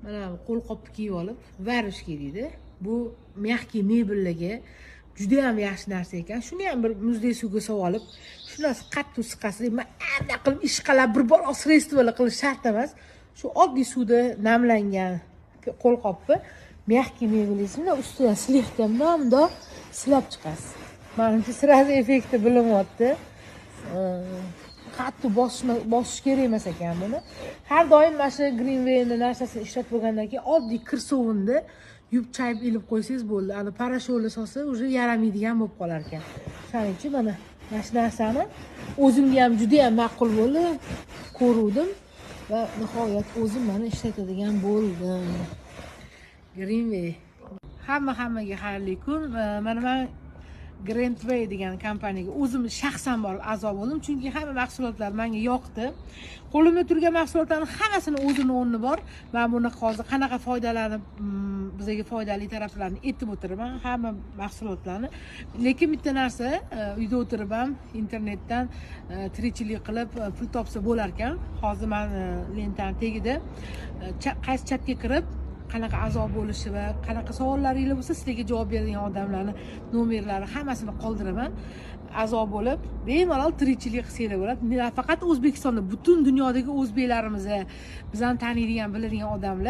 mana qo'lqopni kiyib olib varishka deydi. Bu mягкий mebellarga juda ham yaxshi narsa ekan. Shuni ham bir muzdek suvga solib olib, shunasi qattiq siqasiz. Men anda qilib ishqalab bir bor sredstvolar qilish shart emas. Shu oddiy suvda namlangan qo'lqopni mягкий mebelisini ustidan slehkamda silab chiqasiz. Menimcha sразу effekti bilinyapti. Qattiq bosish kerak emas ekan buni. Har doim mana shu Greenway'ning narsasini ishlatib bo'lgandan keyin oddiy kir suvini yuvib chayib ilib qo'ysangiz bo'ldi. Ana parasholi solsa, уже yaramaydigan bo'lib qolar ekan. Shuning uchun mana shu narsani o'zimga ham juda ham ma'qul bo'ldi, ko'ruvdim va nihoyat o'zim mana ishlatadigan bo'ldim. Greenway. Hammaga xayrli kun. Mana men Greenway degan kompaniyaga o'zim shaxsan borib a'zo bo'ldim, chunki hamma mahsulotlar menga yoqdi. Qo'limda turgan mahsulotlarning hammasini o'zini o'rni bor. Men buni hozir qanaqa foydalari bizga foydali taraflarini aytib o'tiraman, hamma mahsulotlarni. Lekin bitta narsa, uyda o'tirib ham internetdan tirikchilik qilib pul topsa bo'lar ekan. Hozir men lentani tagida qaysi chatga kirib qanaqa azob bo'lishi va qanaqa savollaringiz bo'lsa sizlarga javob beradigan odamlarni nomerlari hammasini qoldiraman. Azob bo'lib, bemalol tirikchilik qilsanglar bo'ladi. Faqat O'zbekistonda, butun dunyodagi o'zbeklarimiz, bizani taniydigan, biladigan odamlar